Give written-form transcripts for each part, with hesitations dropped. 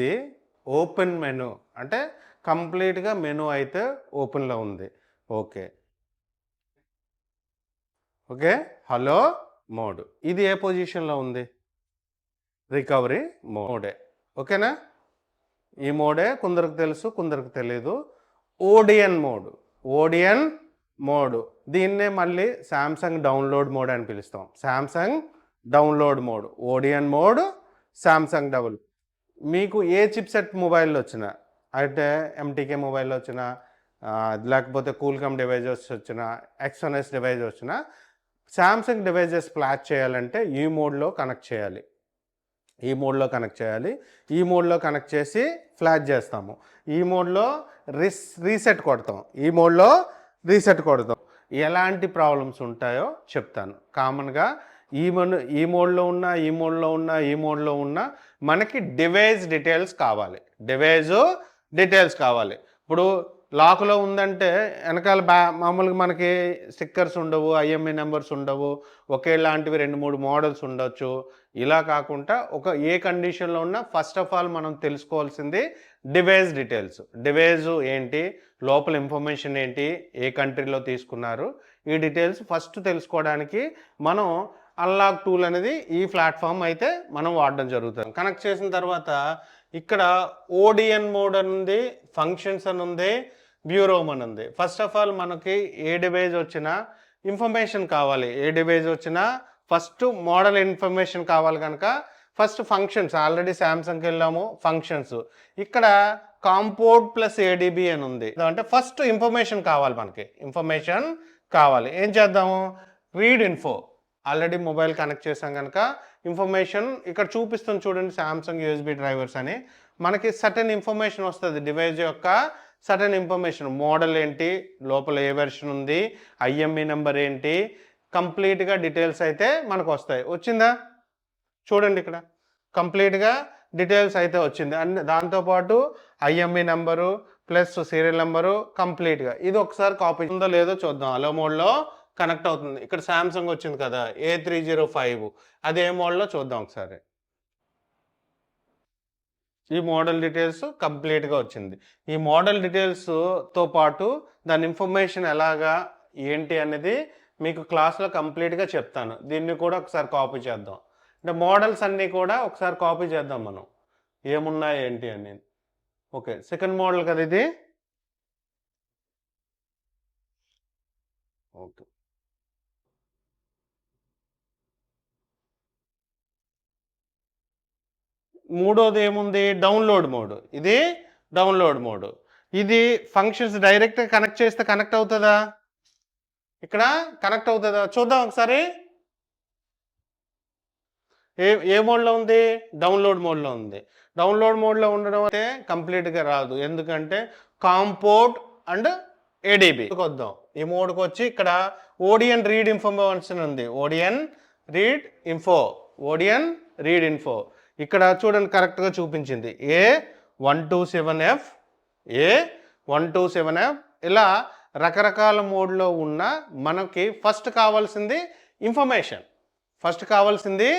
ఇది open menu అంటే కంప్లీట్‌గా మెను అయితే ఓపెన్‌లో ఉంది. ఓకే. ఓకే. Hello mode. ఇది ఏ పొజిషన్‌లో ఉంది? రికవరీ మోడే. ఓకేనా? ఈ మోడే కొందరికి తెలుసు, కొందరికి తెలీదు. Odin mode. Odin mode. దీన్నే మళ్ళీ సామ్‌సంగ్ డౌన్‌లోడ్ మోడ్ అని పిలుస్తాం. Samsung download mode. Odin mode, Samsung double. మీకు ఏ చిప్‌సెట్ మొబైల్‌లో వచ్చినా, అంటే ఎంటీకే మొబైల్‌లో వచ్చినా, లేకపోతే కూల్‌కామ్ డివైజెస్ వచ్చినా, ఎక్సోనెస్ డివైస్ వచ్చినా, సామ్‌సంగ్ డివైజెస్ ఫ్లాష్ చేయాలంటే ఈ మోడ్‌లో కనెక్ట్ చేయాలి. ఈ మోడ్‌లో కనెక్ట్ చేయాలి. ఈ మోడ్‌లో కనెక్ట్ చేసి ఫ్లాష్ చేస్తాము. ఈ మోడ్‌లో రీసెట్ కొడతాం. ఈ మోడ్‌లో రీసెట్ కొడతాం. ఎలాంటి ప్రాబ్లమ్స్ ఉంటాయో చెప్తాను. కామన్‌గా ఈ మోడ్‌లో ఉన్న, ఈ మోడ్‌లో ఉన్న, ఈ మోడ్‌లో ఉన్న మనకి డివైస్ డీటెయిల్స్ కావాలి. డివైజు డీటెయిల్స్ కావాలి. ఇప్పుడు లాక్‌లో ఉందంటే వెనకాల మామూలుగా మనకి స్టిక్కర్స్ ఉండవు, ఐఎంఈ నెంబర్స్ ఉండవు. ఒకేలాంటివి 2, 3 మోడల్స్ ఉండొచ్చు. ఇలా కాకుండా ఏ కండిషన్‌లో ఉన్నా ఫస్ట్ ఆఫ్ ఆల్ మనం తెలుసుకోవాల్సింది డివైస్ డీటెయిల్స్. డివైజు ఏంటి? లోపల ఇన్ఫర్మేషన్ ఏంటి? ఏ కంట్రీలో తీసుకున్నారు? ఈ డీటెయిల్స్ ఫస్ట్ తెలుసుకోవడానికి మనం అన్లాక్ టూల్ అనేది ఈ ప్లాట్‌ఫామ్ అయితే మనం వాడడం జరుగుతుంది. కనెక్ట్ చేసిన తర్వాత ఇక్కడ ఓడిఎన్ మోడ్ అని ఉంది, ఫంక్షన్స్ అని ఉంది, వ్యూ రోమ్ అని ఉంది. ఫస్ట్ ఆఫ్ ఆల్ మనకి ఏ డివైస్ వచ్చినా ఇన్ఫర్మేషన్ కావాలి. ఏ డివైస్ వచ్చినా ఫస్ట్ మోడల్ ఇన్ఫర్మేషన్ కావాలి కనుక ఫస్ట్ ఫంక్షన్స్ ఆల్రెడీ సామ్సంగ్కి వెళ్ళాము. ఫంక్షన్స్ ఇక్కడ కాంపోర్ట్ ప్లస్ ఏడిబి అని ఉంది. అంటే ఫస్ట్ ఇన్ఫర్మేషన్ కావాలి, మనకి ఇన్ఫర్మేషన్ కావాలి. ఏం చేద్దాము? Read info. Already mobile connect చేసాం కనుక ఇన్ఫర్మేషన్ ఇక్కడ చూపిస్తుంది చూడండి, సామ్సంగ్ యూఎస్బి డ్రైవర్స్ అని. మనకి సర్టెన్ ఇన్ఫర్మేషన్ వస్తుంది డివైస్ యొక్క సర్టెన్ ఇన్ఫర్మేషన్. మోడల్ ఏంటి, లోపల ఏ వెర్షన్ ఉంది, ఐఎంఈ నెంబర్ ఏంటి, కంప్లీట్గా డీటెయిల్స్ అయితే మనకు వస్తాయి. వచ్చిందా? చూడండి ఇక్కడ కంప్లీట్గా డీటెయిల్స్ అయితే వచ్చింది. అండ్ దాంతోపాటు IME number plus serial number కంప్లీట్గా. ఇది ఒకసారి కాపీ ఉందో లేదో చూద్దాం. అలో మోడ్లో కనెక్ట్ అవుతుంది. ఇక్కడ సామ్సంగ్ వచ్చింది కదా A305, అదే మోడల్లో చూద్దాం ఒకసారి. ఈ మోడల్ డీటెయిల్స్ కంప్లీట్గా వచ్చింది. ఈ మోడల్ డీటెయిల్స్తో పాటు దాని ఇన్ఫర్మేషన్ ఎలాగా ఏంటి అనేది మీకు క్లాస్లో కంప్లీట్గా చెప్తాను. దీన్ని కూడా ఒకసారి కాపీ చేద్దాం. అంటే మోడల్స్ అన్నీ కూడా ఒకసారి కాపీ చేద్దాం మనం, ఏమున్నాయి ఏంటి అని. ఓకే, సెకండ్ మోడల్ కదా ఇది. ఓకే, మూడోది ఏముంది? Download mode. ఇది డౌన్లోడ్ మోడ్. ఇది ఫంక్షన్స్ డైరెక్ట్గా కనెక్ట్ చేస్తే కనెక్ట్ అవుతుందా? ఇక్కడ కనెక్ట్ అవుతుందా చూద్దాం ఒకసారి. ఏ మోడ్లో ఉంది? డౌన్లోడ్ మోడ్లో ఉంది. డౌన్లోడ్ మోడ్లో ఉండడం అయితే కంప్లీట్గా రాదు, ఎందుకంటే కాంపోర్ట్ అండ్ ఏడిబి వద్దాం. ఈ మోడ్కి వచ్చి ఇక్కడ ఓడిఎన్ రీడ్ ఇన్ఫర్మేషన్ ఉంది. ఓడిఎన్ రీడ్ ఇన్ఫో, ఓడిఎన్ రీడ్ ఇన్ఫో. ఇక్కడ చూడండి కరెక్ట్గా చూపించింది A127F, A127F. ఇలా రకరకాల మోడ్లో ఉన్న మనకి ఫస్ట్ కావాల్సింది ఇన్ఫర్మేషన్, ఫస్ట్ కావాల్సింది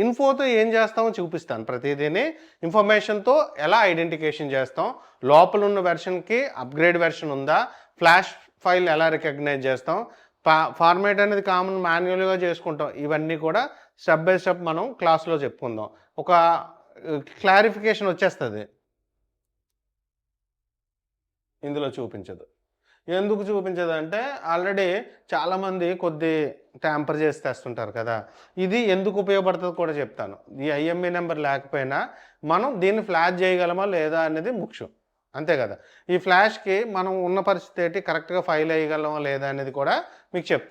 ఇన్ఫోతో ఏం చేస్తామో చూపిస్తాను. ప్రతిదీని ఇన్ఫర్మేషన్తో ఎలా ఐడెంటిఫికేషన్ చేస్తాం, లోపల ఉన్న వెర్షన్కి అప్గ్రేడ్ వెర్షన్ ఉందా, ఫ్లాష్ ఫైల్ ఎలా రికగ్నైజ్ చేస్తాం, ఫార్మేట్ అనేది కామన్ మాన్యువల్గా చేసుకుంటాం. ఇవన్నీ కూడా స్టెప్ బై స్టెప్ మనం క్లాస్లో చెప్పుకుందాం. ఒక క్లారిఫికేషన్ వచ్చేస్తుంది. ఇందులో చూపించదు. ఎందుకు చూపించదు అంటే ఆల్రెడీ చాలామంది కొద్ది ట్యాంపర్ చేసి తెస్తుంటారు కదా. ఇది ఎందుకు ఉపయోగపడుతుందో కూడా చెప్తాను. ఈ ఐఎంఈ నెంబర్ లేకపోయినా మనం దీన్ని ఫ్లాష్ చేయగలమా లేదా అనేది ముఖ్యం, అంతే కదా. ఈ ఫ్లాష్కి మనం ఉన్న పరిస్థితి ఏంటి, కరెక్ట్గా ఫైల్ వేయగలమా లేదా అనేది కూడా మీకు చెప్తాను.